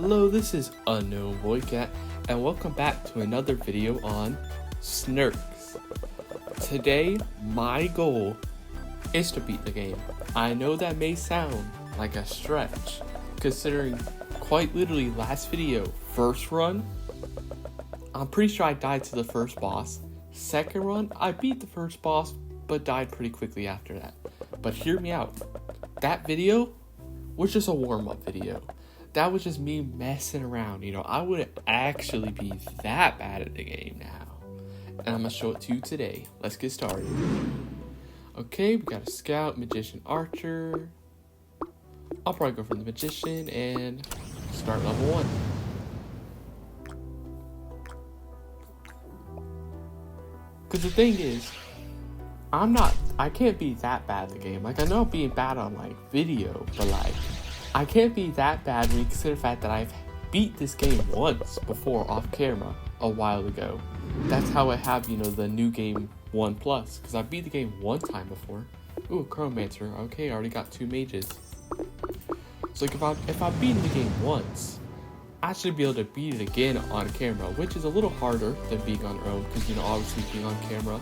Hello, this is Unknown Boy Cat, and welcome back to another video on SNKRX. Today, my goal is to beat the game. I know that may sound like a stretch, considering quite literally last video, first run, I'm pretty sure I died to the first boss. Second run, I beat the first boss, but died pretty quickly after that. But hear me out. That video was just a warm-up video. That was just me messing around, I wouldn't actually be that bad at the game now. And I'm gonna show it to you today. Let's get started. Okay, we got a scout, magician, archer. I'll probably go for the magician and start level 1. Because the thing is, I can't be that bad at the game. I know I'm being bad on video, but I can't be that bad when you consider the fact that I've beat this game once before off camera a while ago. That's how I have, the new game 1+, because I beat the game one time before. Ooh, Chronomancer. Okay, I already got 2 mages. So if I've beaten the game once, I should be able to beat it again on camera, which is a little harder than being on your own, because obviously being on camera,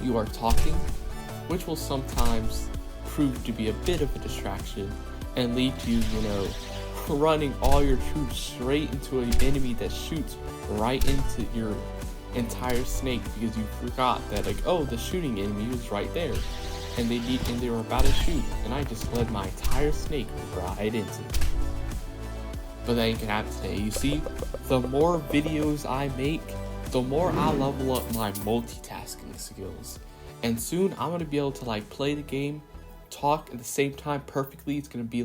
you are talking, which will sometimes prove to be a bit of a distraction and lead to you, running all your troops straight into an enemy that shoots right into your entire snake because you forgot that the shooting enemy was right there and they were about to shoot, and I just led my entire snake right into it. But that ain't gonna happen today. You see, the more videos I make, the more I level up my multitasking skills, and soon I'm gonna be able to play the game, talk at the same time perfectly. It's gonna be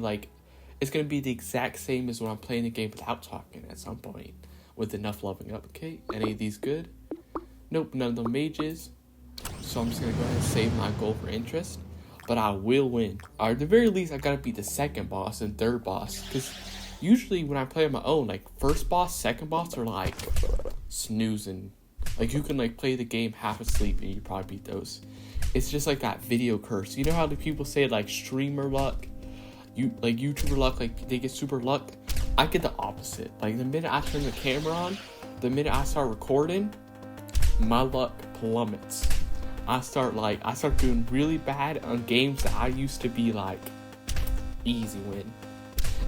the exact same as when I'm playing the game without talking at some point, with enough leveling up. Okay, any of these good? Nope, none of them mages. So I'm just gonna go ahead and save my goal for interest, but I will win. Or at the very least, I gotta beat the second boss and third boss, because usually when I play on my own, first boss, second boss are snoozing. You can play the game half asleep and you probably beat those. It's just that video curse. You know how the people say streamer luck? YouTuber luck, they get super luck? I get the opposite. The minute I turn the camera on, the minute I start recording, my luck plummets. I start doing really bad on games that I used to be easy win.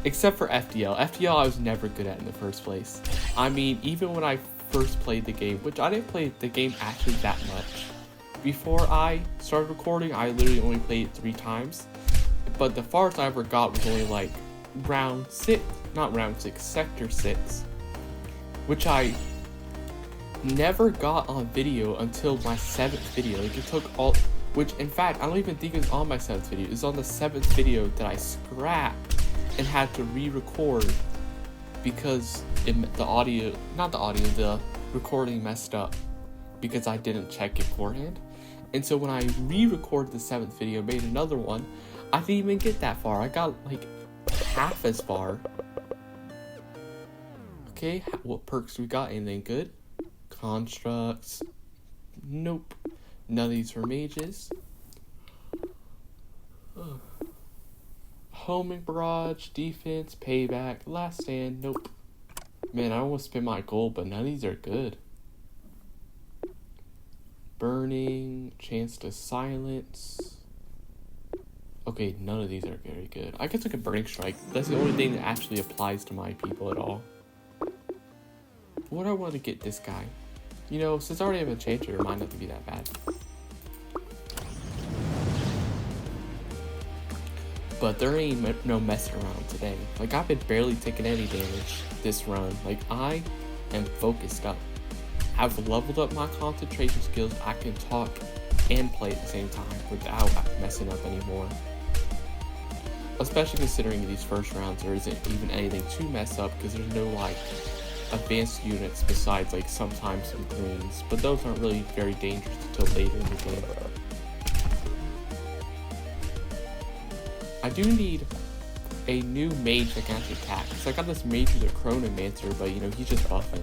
Except for FDL. FDL I was never good at in the first place. Even when I first played the game, which I didn't play the game actually that much. Before I started recording, I literally only played it 3 times. But the farthest I ever got was only sector 6. Which I never got on video until my 7th video. Which in fact, I don't even think it was on my 7th video. It was on the 7th video that I scrapped and had to re-record because the recording messed up because I didn't check it beforehand. And so when I re-recorded the 7th video, made another one, I didn't even get that far. I got half as far. Okay, what perks we got? Anything good? Constructs. Nope. None of these were mages. Homing barrage, defense, payback, last stand. Nope. Man, I almost spent my gold, but none of these are good. Burning, chance to silence. Okay, none of these are very good. I guess burning strike. That's the only thing that actually applies to my people at all. What do I want to get this guy? Since I already have a enchanter, it might not be that bad. But there ain't no messing around today. I've been barely taking any damage this run. I am focused up. I've leveled up my concentration skills. I can talk and play at the same time without messing up anymore. Especially considering these first rounds, there isn't even anything to mess up because there's no advanced units besides sometimes some greens. But those aren't really very dangerous until later in the game. I do need a new mage that can actually attack. So I got this mage with a Chronomancer, but he's just buffing.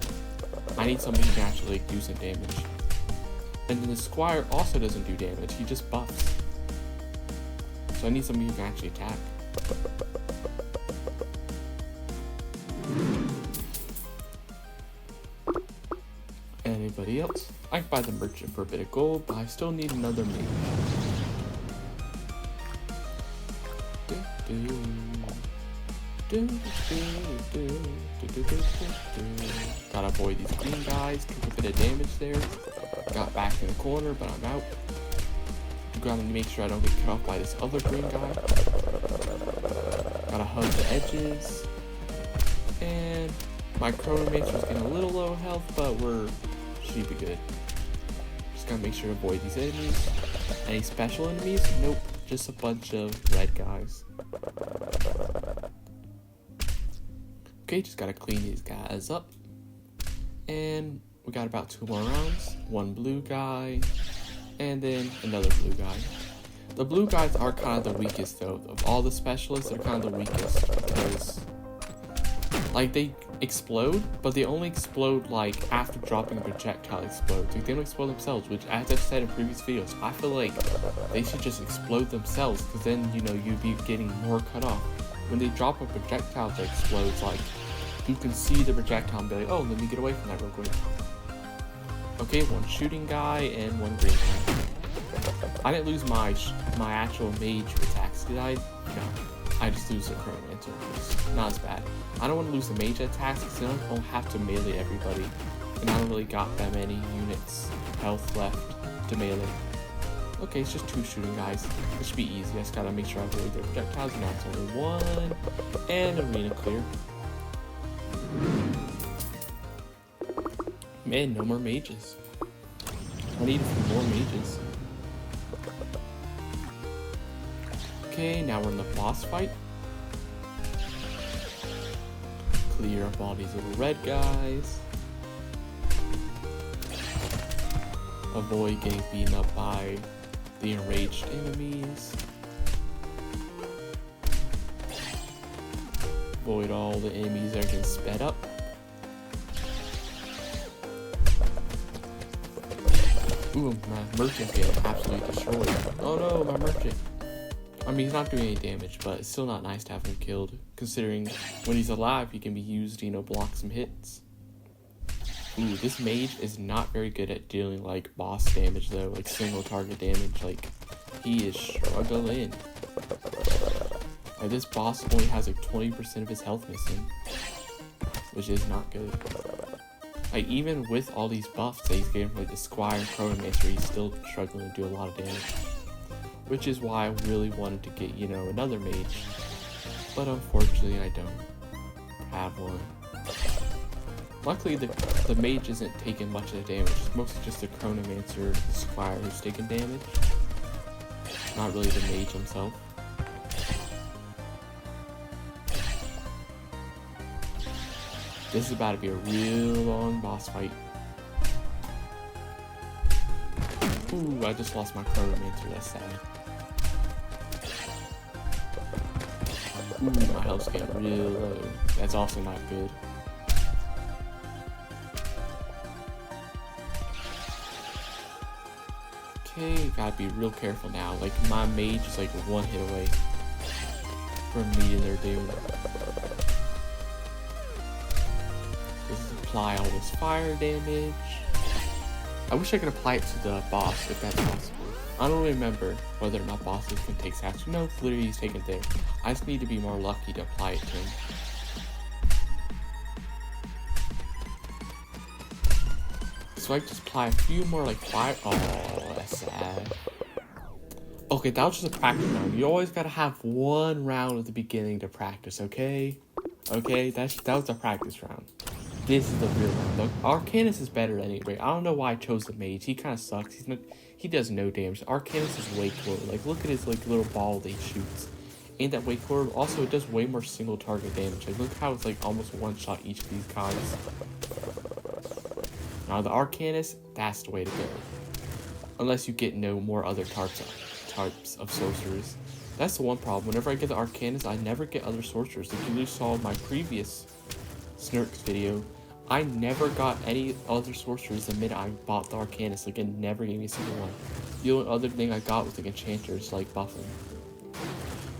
I need somebody who can actually do some damage. And then the Squire also doesn't do damage, he just buffs. So I need somebody who can actually attack. everybody else. I can buy the merchant for a bit of gold, but I still need another mage. Gotta avoid these green guys, took a bit of damage there. Got back in the corner, but I'm out. Gotta make sure I don't get cut off by this other green guy. Gotta hug the edges. And my Chronomancer's getting a little low health, but should be good. Just gotta make sure to avoid these enemies. Any special enemies? Nope. Just a bunch of red guys. Okay, just gotta clean these guys up. And we got about 2 more rounds. One blue guy, and then another blue guy. The blue guys are kind of the weakest though. Of all the specialists, they're kind of the weakest because like they explode, but they only explode like after dropping a projectile explodes. Like, they don't explode themselves, which as I've said in previous videos, I feel like they should just explode themselves because then, you know, you'd be getting more cut off. When they drop a projectile that explodes, like, you can see the projectile and be like, oh, let me get away from that real quick. Okay, one shooting guy and one green guy. I didn't lose my actual mage attacks, did I? No. I just lose the Chronomancer. It's not as bad. I don't want to lose the mage attacks because then I don't have to melee everybody. And I don't really got that many units health left to melee. Okay, it's just 2 shooting guys. It should be easy. I just gotta make sure I avoid their projectiles. Now it's only 1. And arena clear. Man, no more mages. I need a few more mages. Okay, now we're in the boss fight. Clear up all these little red guys. Avoid getting beaten up by the enraged enemies. Avoid all the enemies that are getting sped up. Ooh, my merchant's getting absolutely destroyed. Oh no, my merchant. I mean, he's not doing any damage, but it's still not nice to have him killed, considering when he's alive, he can be used to, you know, block some hits. Ooh, this mage is not very good at dealing, like, boss damage, though, like, single target damage. Like, he is struggling. Like, this boss only has, like, 20% of his health missing, which is not good. Like, even with all these buffs that he's getting from, like, the Squire and Chronomancer, he's still struggling to do a lot of damage. Which is why I really wanted to get, you know, another mage. But unfortunately, I don't have one. Luckily, the mage isn't taking much of the damage. It's mostly just the Chronomancer, the Squire, who's taking damage. Not really the mage himself. This is about to be a real long boss fight. Ooh, I just lost my Chronomancer, that's sad. Ooh, my health's getting real low. That's also not good. Okay, gotta be real careful now. Like, my mage is like 1 hit away from meeting their doom. Just apply all this fire damage. I wish I could apply it to the boss if that's possible. I don't remember whether or not bosses can take sacks. No, literally he's taking it there. I just need to be more lucky to apply it to him. So I just apply a few more like fire. Oh, that's sad. Okay, that was just a practice round. You always gotta have 1 round at the beginning to practice, okay? Okay, that was a practice round. This is the real one. The Arcanus is better anyway. I don't know why I chose the mage. He kind of sucks. He does no damage. Arcanus is way cooler. Like, look at his like little ball that he shoots. Ain't that way cooler? Also, it does way more single target damage. Like, look how it's like almost 1-shot each of these guys. Now the Arcanus, that's the way to go. Unless you get no more other types of sorcerers. That's the one problem. Whenever I get the Arcanus, I never get other sorcerers. Like you saw in my previous Snurks video, I never got any other sorcerers the minute I bought the Arcanus. Like, it never gave me a single one. The only other thing I got was like enchanters, like buffing.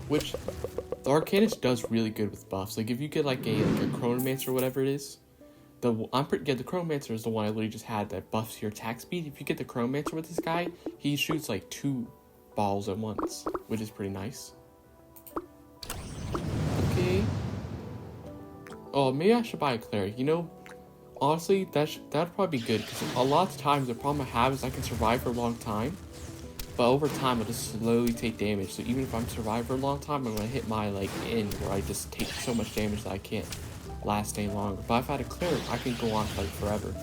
Which, the Arcanus does really good with buffs. Like, if you get like a Chronomancer or whatever it is, The Chronomancer is the one I literally just had that buffs your attack speed. If you get the Chronomancer with this guy, he shoots like 2 balls at once, which is pretty nice. Okay. Oh, maybe I should buy a cleric. You know, honestly, that'd probably be good, because a lot of times the problem I have is I can survive for a long time, but over time I'll just slowly take damage. So even if I'm surviving for a long time, I'm gonna hit my like end where I just take so much damage that I can't last any longer. But if I had a cleric, I can go on like forever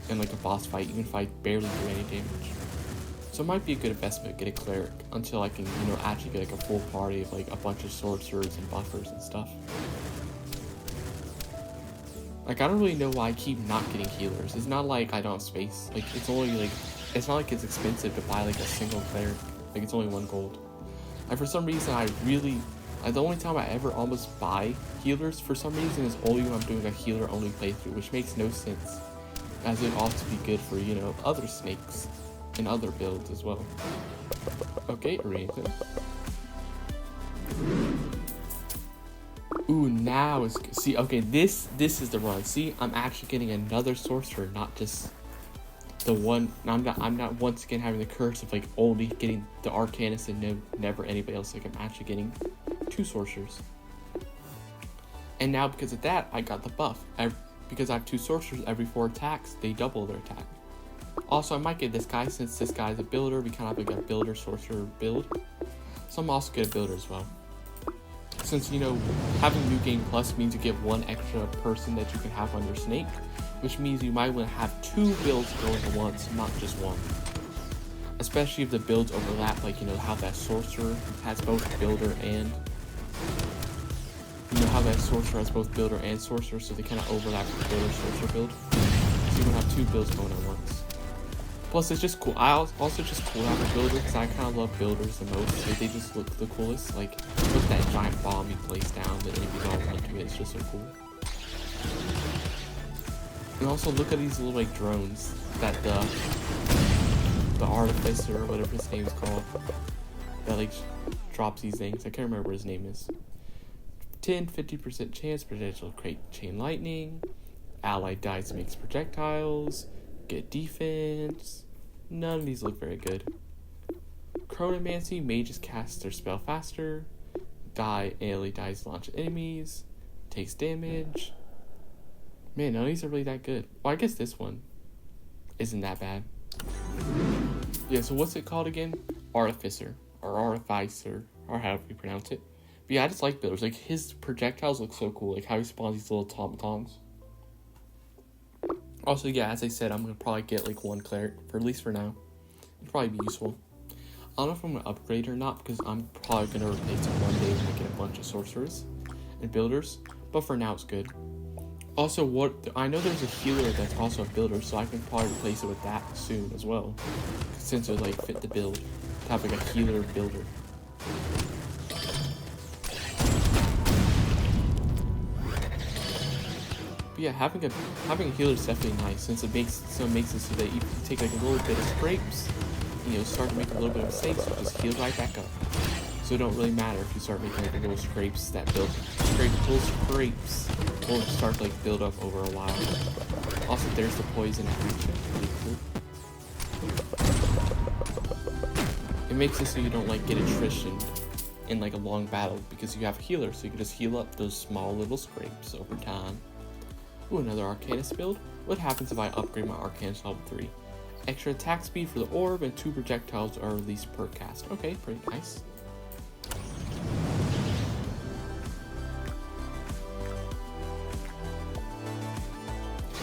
in like a boss fight, even if I barely do any damage. So it might be a good investment to get a cleric until I can, you know, actually get like a full party of like a bunch of sorcerers and buffers and stuff. Like, I don't really know why I keep not getting healers. It's not like I don't have space. Like, it's only like, it's not like it's expensive to buy like a single cleric. Like, it's only 1 gold. And for some reason, the only time I ever almost buy healers for some reason is only when I'm doing a healer only playthrough, which makes no sense, as it ought to be good for, you know, other snakes and other builds as well. Okay, arrangement. Ooh, now it's, see, okay, this is the run. See, I'm actually getting another sorcerer, not just the one. I'm not once again having the curse of like only getting the arcanist and never anybody else. Like, I'm actually getting 2 sorcerers. And now because of that, I got the buff. Because I have 2 sorcerers, every 4 attacks, they double their attack. Also, I might get this guy, since this guy is a builder. We kind of have like a builder sorcerer build. So I'm also get a builder as well. Since, you know, having New Game Plus means you get 1 extra person that you can have on your snake, which means you might want to have 2 builds going at once, not just 1. Especially if the builds overlap, like, you know, how that sorcerer has both builder and... You know how that sorcerer has both builder and sorcerer, so they kind of overlap with the builder sorcerer build. So you can have 2 builds going at once. Plus, it's just cool. I also just cool out the builder, because I kind of love builders the most. Like, they just look the coolest. Like, look at that giant bomb you place down, the enemies all run to it. It's just so cool. And also, look at these little, like, drones that the artificer, or whatever his name is called, that, like, drops these things. I can't remember what his name is. 50% chance potential to create chain lightning. Allied dice makes projectiles. Get defense. None of these look very good. Chronomancy, mages cast their spell faster. Ally dies launch enemies. Takes damage. Man, none of these are really that good. Well, I guess this one isn't that bad. Yeah, so what's it called again? Artificer. Or Artificer. Or however you pronounce it. But yeah, I just like builders. Like, his projectiles look so cool. Like, how he spawns these little automatons. Also, yeah, as I said, I'm going to probably get, like, 1 cleric, for at least for now. It'll probably be useful. I don't know if I'm going to upgrade or not, because I'm probably going to replace it one day when I get a bunch of sorcerers and builders. But for now, it's good. Also, I know there's a healer that's also a builder, so I can probably replace it with that soon as well. Since it would, like, fit the build. To have, like, a healer builder. But yeah, having a healer is definitely nice, since it makes it so that you take like a little bit of scrapes, you know, start to make a little bit of mistakes, but just heal right back up. So it don't really matter if you start making like little scrapes that build little scrapes will start to like build up over a while. Also, there's the poison action, pretty cool. It makes it so you don't like get attrition in like a long battle, because you have a healer, so you can just heal up those small little scrapes over time. Ooh, another Arcanist build. What happens if I upgrade my Arcanist level 3? Extra attack speed for the orb and 2 projectiles are released per cast. Okay, pretty nice.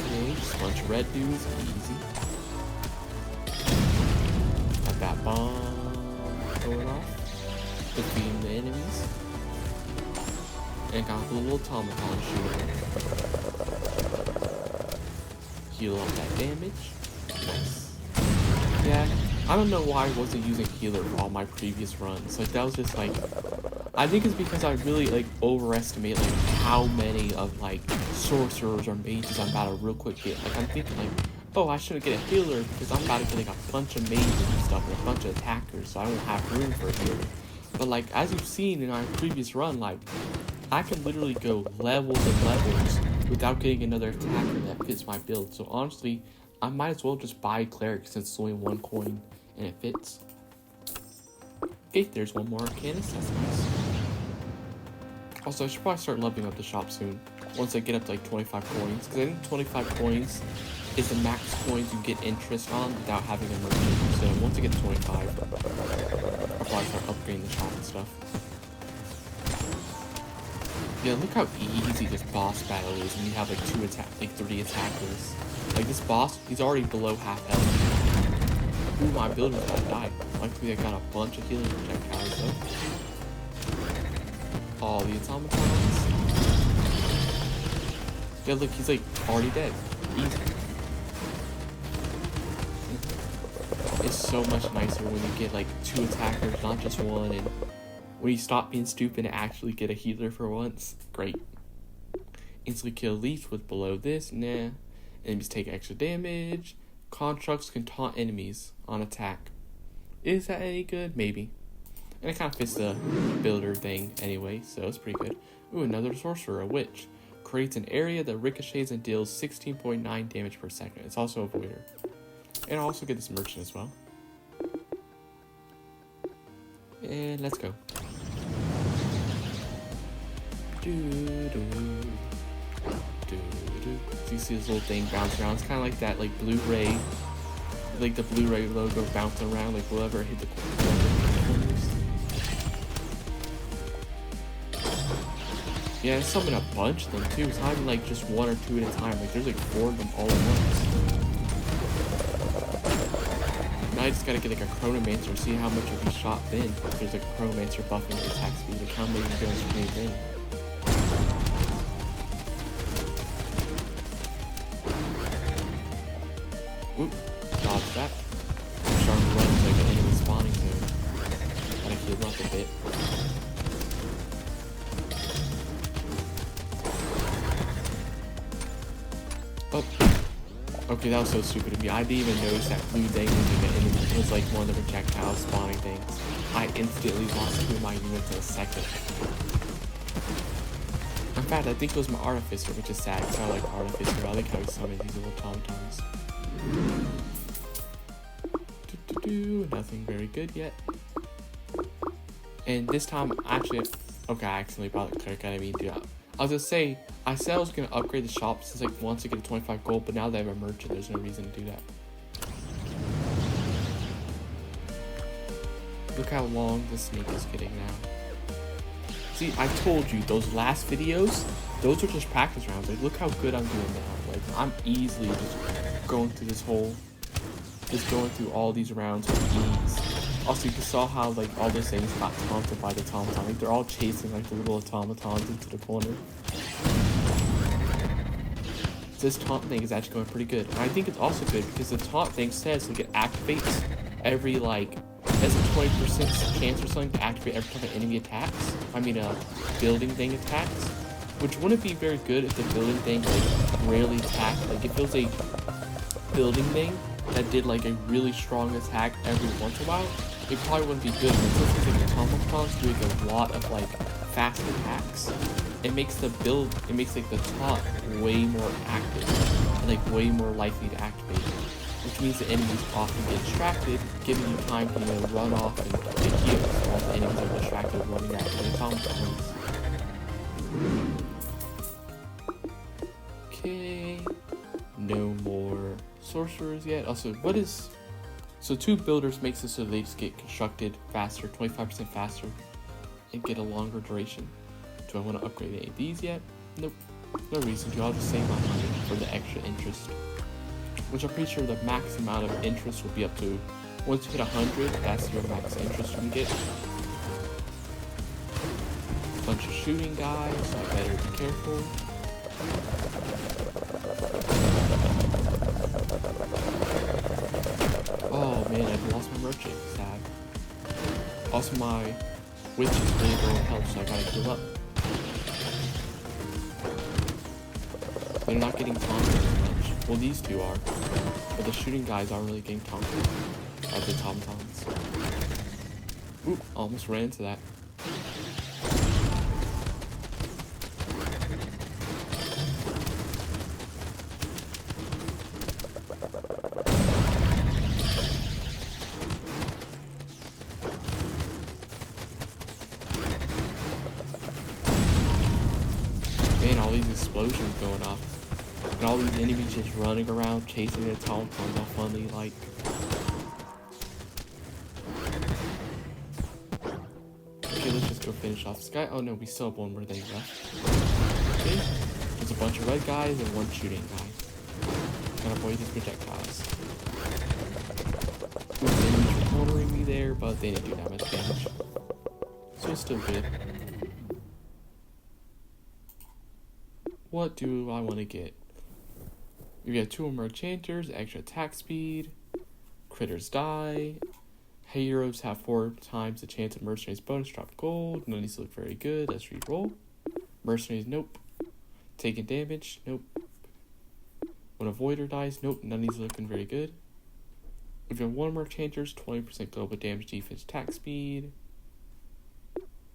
Okay, just a bunch of red dudes, easy. Got that bomb going off between the enemies. And got the little automaton shooter. Heal up that damage. Nice. Yeah, I don't know why I wasn't using healer for all my previous runs. Like, that was just like, I think it's because I really like overestimate like how many of like sorcerers or mages I'm about to real quick get. Like, I'm thinking like, oh, I shouldn't get a healer because I'm about to get like a bunch of mages and stuff and a bunch of attackers, so I won't have room for a healer. But like, as you've seen in our previous run, like, I can literally go levels and levels without getting another attacker that fits my build. So honestly, I might as well just buy Cleric since it's only 1 coin and it fits. Okay, there's one more Arcanist, that's nice. Also, I should probably start leveling up the shop soon, once I get up to like 25 coins, because I think 25 coins is the max coins you get interest on without having a merchant. So once I get to 25, I'll probably start upgrading the shop and stuff. Yeah, look how easy this boss battle is when you have like 3 attackers. Like this boss, he's already below half health. Ooh, my builder's about to die. Luckily I got a bunch of healing projectiles though. All the automatons. Yeah, look, he's like already dead. Easy. It's so much nicer when you get like 2 attackers, not just 1, and when you stop being stupid and actually get a healer for once. Great. Instantly kill leech with below this, nah. Enemies take extra damage. Constructs can taunt enemies on attack. Is that any good? Maybe. And it kind of fits the builder thing anyway, so it's pretty good. Ooh, another sorcerer, a witch. Creates an area that ricochets and deals 16.9 damage per second. It's also a voider. And I'll also get this merchant as well. And let's go. So you see this little thing bounce around. It's kind of like that, like Blu-ray, like the Blu-ray logo bouncing around, like whoever hit the corners. Yeah, it's summoned a bunch of them too. It's not even like just 1 or 2 at a time. Like there's like 4 of them all at once. Now I just gotta get like a Chronomancer and see how much of each shot then. If there's like a Chronomancer buffing the attack speed, like how many goes straight in. Oop, dodge that. I'm starting to run into like an enemy spawning zone. Gotta heal up a bit. Oh. Okay, that was so stupid of me. I didn't even notice that blue thing was like an enemy. It was like one of the projectile spawning things. I instantly lost 2 of my units in a second. In fact, I think it was my Artificer, which is sad because I like Artificer. I like how he summoned these little tom-toms. Nothing very good yet. And this time, actually, okay, I accidentally bought the cleric. I didn't mean to do that. I was gonna say, I said I was gonna upgrade the shop since like once I get a 25 gold, but now that I have a merchant, there's no reason to do that. Look how long the snake is getting now. See, I told you, those last videos, those are just practice rounds. Like, look how good I'm doing now. Like, I'm easily just going through this whole, just going through all these rounds with ease. Also, you saw how, like, all those things got taunted by the automaton. Like, they're all chasing, like, the little automatons into the corner. This taunt thing is actually going pretty good. And I think it's also good because the taunt thing says, like, it activates every, like, has a 20% chance or something to activate every time an enemy attacks. I mean, building thing attacks. Which wouldn't be very good if the building thing, like, rarely attacked. Like, if it was a building thing that did, like, a really strong attack every once in a while, it probably wouldn't be good. But since like, the automatons doing a lot of, like, fast attacks, it makes the build, it makes, like, the taunt way more active and, like, way more likely to activate. Which means the enemies often get distracted, giving you time to, you know, run off and get healed while the enemies are distracted running after the automatons. Okay, no more sorcerers yet. Also, what is... So 2 builders makes it so they just get constructed faster, 25% faster, and get a longer duration. Do I want to upgrade any of these yet? Nope. No reason to. I'll just save my money for the extra interest. Which I'm pretty sure the max amount of interest will be up to, once you hit 100, that's your max interest you can get. Bunch of shooting guys, so I better be careful. Oh man, I've lost my merchant, sad. Also my witch is really low in health, so I gotta heal up. They're not getting taunted as much. Well, these 2 are. But the shooting guys aren't really getting taunted by the tom-toms. Oop, almost ran into that. Man, all these explosions going off. And all these enemies just running around, chasing their tauntauns all funny, like. Okay, let's just go finish off this guy. Oh no, we still have one more thing left. Okay, there's a bunch of red guys and one shooting guy. Gotta avoid his projectiles. Ooh, the enemies were cornering me there, but they didn't do that much damage. So it's still good. What do I want to get? We got 2 more enchanters, extra attack speed, critters die, heroes have 4 times the chance of mercenaries bonus, drop gold, none of these look very good, let's re-roll. Mercenaries, nope. Taking damage, nope. When a voider dies, nope, none of these looking very good. We've got 1 more enchanters, 20% global damage, defense, attack speed,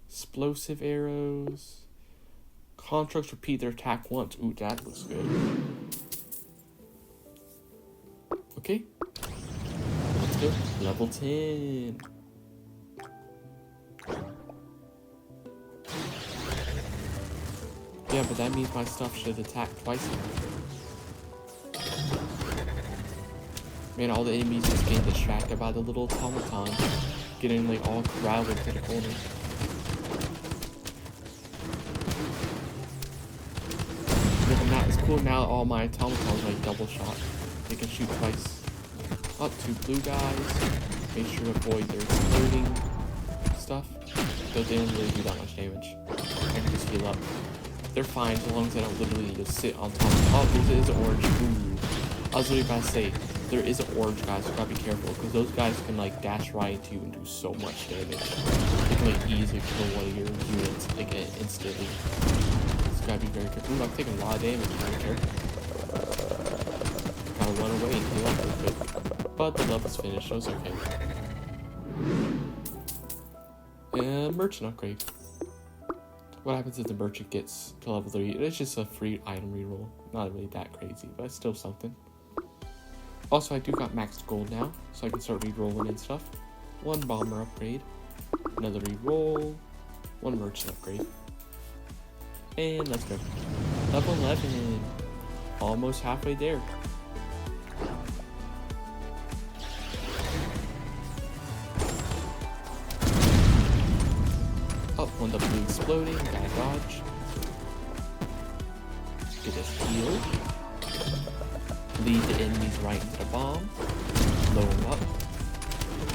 explosive arrows. Constructs repeat their attack once. Ooh, that looks good. Okay. Let's go. Level 10. Yeah, but that means my stuff should attack twice now. Man, all the enemies just getting distracted by the little automaton. Getting like all crowded to the corner. It's cool now all my automatons like double shot. They can shoot twice. Up 2 blue guys. Make sure to avoid their exploding stuff. Though they don't really do that much damage. I can just heal up. They're fine as long as I don't literally just sit on top. Oh, there is an orange. Ooh. I was literally about to say, there is an orange guy, so gotta be careful. Because those guys can like dash right into you and do so much damage. They can like easily kill one of your units like instantly. Gotta be very careful. Ooh, I'm taking a lot of damage. Gotta be careful. Gotta run away and heal up real quick. But the level's finished, so it's okay. And merchant upgrade. What happens if the merchant gets to level 3? It's just a free item reroll. Not really that crazy, but it's still something. Also, I do got maxed gold now, so I can start rerolling and stuff. 1 bomber upgrade. Another reroll. 1 merchant upgrade. And let's go. Level 11. Almost halfway there. Up one the blue exploding. Gotta dodge. Get us healed. Lead the enemies right into the bomb. Blow them up.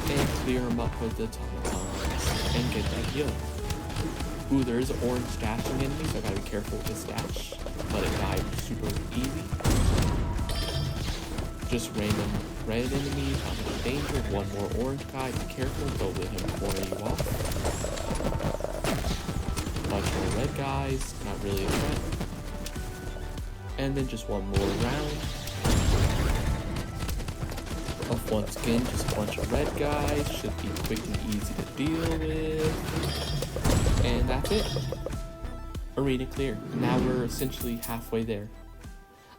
And clear them up with the automatons. And get that heal. Ooh, there is an orange dashing enemy, so I gotta be careful with this dash. Let it die super easy. Just random red enemies, I'm in danger. 1 more orange guy, be careful, don't let him corner you off. Bunch more red guys, not really a threat. And then just 1 more round. Of once again, just a bunch of red guys, should be quick and easy to deal with. And that's it. Arena clear. Now we're essentially halfway there.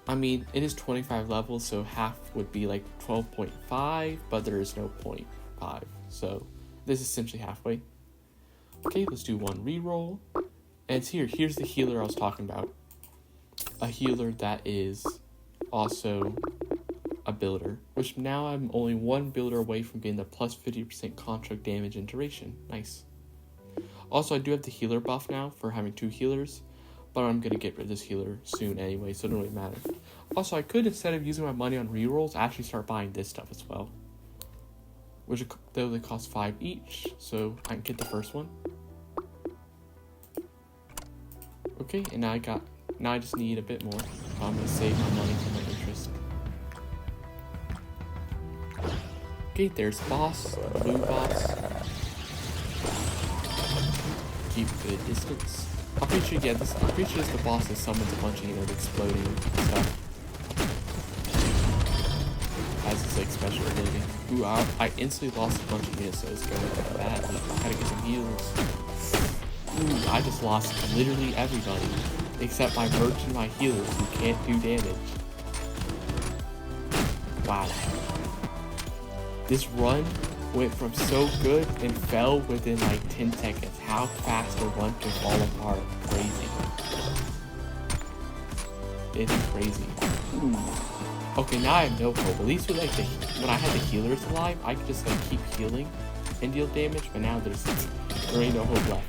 I mean, it is 25 levels, so half would be like 12.5, but there is no 0.5. So this is essentially halfway. Okay, let's do 1 reroll. And it's here. Here's the healer I was talking about. A healer that is also a builder, which now I'm only 1 builder away from getting the plus 50% construct damage and duration. Nice. Also, I do have the healer buff now for having 2 healers, but I'm going to get rid of this healer soon anyway, so it doesn't really matter. Also, I could, instead of using my money on rerolls, actually start buying this stuff as well. Which, though they cost 5 each, so I can get the first one. Okay, and now I just need a bit more, so I'm going to save my money for my interest. Okay, there's the boss, the blue boss. Keep a good distance. I'm pretty sure, yeah, I'm pretty sure it's the boss that summons a bunch of, exploding stuff. Has this, special ability. Ooh, I instantly lost a bunch of units, so it's going badly. I had to get some heals. Ooh, I just lost literally everybody. Except my merch and my healers who can't do damage. Wow. This run went from so good and fell within 10 seconds. How fast a run can fall apart. Crazy. It's crazy. Okay, now I have no hope. At least with like when I had the healers alive, I could just like keep healing and deal damage. But now there ain't no hope left.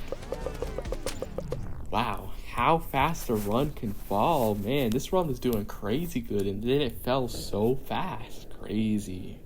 Wow, how fast a run can fall, man. This run was doing crazy good, and then it fell so fast. Crazy.